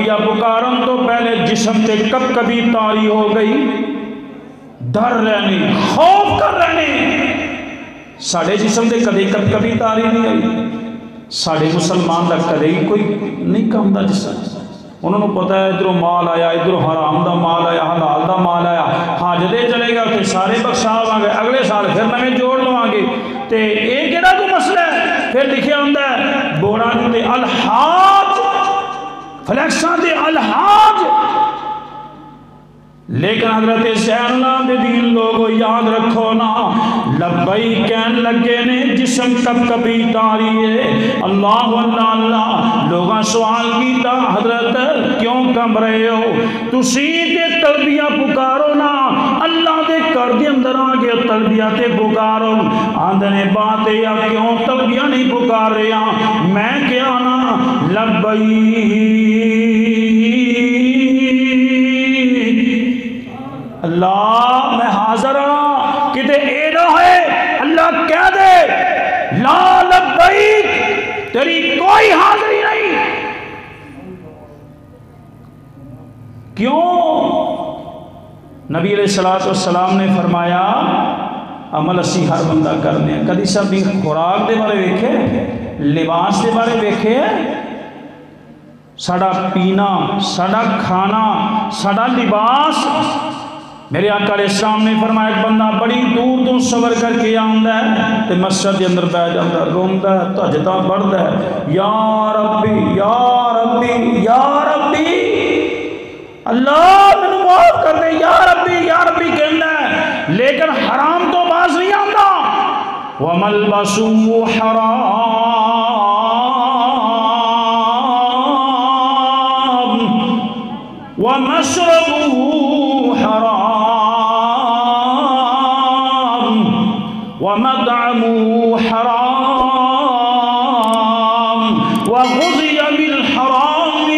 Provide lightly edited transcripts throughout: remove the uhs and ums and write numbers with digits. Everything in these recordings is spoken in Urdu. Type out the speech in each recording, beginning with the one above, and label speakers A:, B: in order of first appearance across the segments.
A: تلبیہ پکارن تو پہلے جسم تے کب کبھی تاری ہو گئی، ڈر رہنے، خوف کر رہنے. ساڑھے جسم تے کدے کب کبھی تاری نہیں آئی. ساڑھے مسلمان دا کدے کوئی نہیں کام دا جسم. انہوں نے پتا ہے ادھروں مال آیا، ادھروں حرام دا مال آیا، حلال دا مال آیا، حاجدے چلے گا تے سارے بخشا ہوں گے، اگلے سال پھر نویں جوڑ لواں گے. تے اے کیڑا کوئی مسئلہ ہے؟ پھر لکھیا ہوندا ہے بوڑا دے الحاج، فلیکساں دے الحاج. لیکن حضرت زین العابدین لوگوں یاد رکھو نا، لبئی کہن لگے نے جسم کب کبھی تاری ہے. اللہ اللہ اللہ. لوگاں سوال کیتا حضرت کیوں کم رہے ہو؟ تسی تے تلبیہ پکارو نا، اللہ دے کر دے اندر آگے تلبیہ تے پکارو. آندھنے بات ہے یا کیوں تلبیہ نہیں پکار رہے ہیں؟ میں کیا نا لبئی اللہ میں حاضر ہوں. کتے اے نہ ہے اللہ کہہ دے لا لبیک، تیری کوئی حاضری نہیں. کیوں؟ نبی علیہ السلام نے فرمایا عمل اسی ہر بندہ کرنے ہیں. کدی سب بھی خوراک دے بارے ویکھے، لباس دے بارے ویکھے، ساڑا پینا، ساڑا کھانا، ساڑا لباس. میرے آقا علیہ السلام نے فرمایا ایک بندہ بڑی دور تو سفر کر کے آندا ہے تے مسجد کے اندر بیٹھ جاندا ہے، روندا ہے، تہجداں پڑھدا ہے، یا ربی یا ربی یا ربی، اللہ مینوں معاف کر دے یا ربی کہندا ہے، لیکن حرام تو باز نہیں آندا. وَمَلْبَسُهُ حرام وَمَشْرَبُهُ حرام وَمَطْعَمُهُ حرام وَغُذِيَ بِالْحَرَامِ.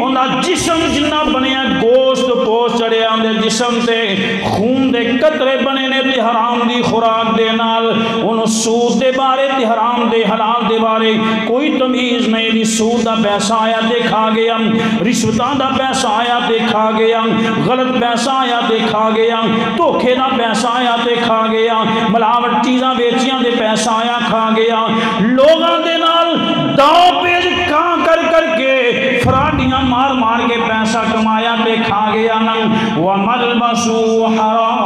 A: انہاں جسم جنہ بنیا گوشت پوش چڑھے آندے جسم تے، خون دے قطرے بنے نے تے حرام دی خوراک دے نال. انہوں سود دے بارے تے حرام دے حلال دے بارے کوئی تمیز نہیں دی. سود دا پیسہ آیا تے کھا گیا، رشوتاں دا پیسہ آیا تے کھا گیا، غلط پیسہ آیا تے کھا گیا، دھوکے دا پیسہ آیا تے کھا گیا، ملاوٹ چیزاں بیچیاں دے پیسہ آیا کھا گیا، لوگاں دے نال داؤ پیج کھا کر کر کے فراڈیاں مار مار کے پیسہ کمایا تے کھا گیا. وَمَلْبَسُهُ حرام.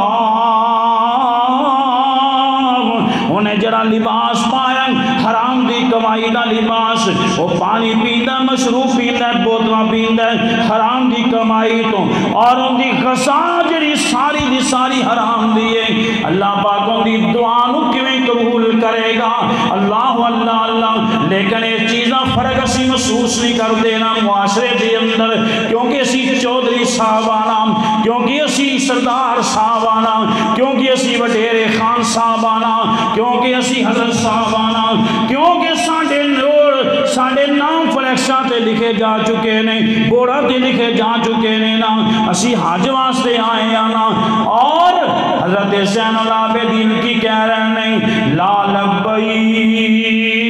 A: انہیں جڑا لباس پایا حرام دی کمائی دا لباس، وہ پانی پیندا، مشروب پیندا، بوتلاں پیندا حرام دی کمائی تو، اور ان دی غذا جڑی ساری دی ساری حرام دی ہے. اللہ پاک ان دی دعا نو کیویں قبول کرے گا؟ اللہ اللہ اللہ. لیکن یہ چیزاں فرق اسی محسوس نہیں کر دینا معاشرے دے اندر، کیونکہ اسی چودھری صاحب آنا، کیونکہ اسی سردار صاحب آنا، کیونکہ اسی وڈیرے خان صاحب آنا، کیونکہ اسی حضرت صاحب آنا، کیونکہ ساڑھے نام فلیکساں تے لکھے جا چکے نے، بوڑا تے لکھے جا چکے نے نا. اسی حج واسطے آئے آنا. اور حضرت زین العابدین کی کہہ رہے نہیں لا لبیک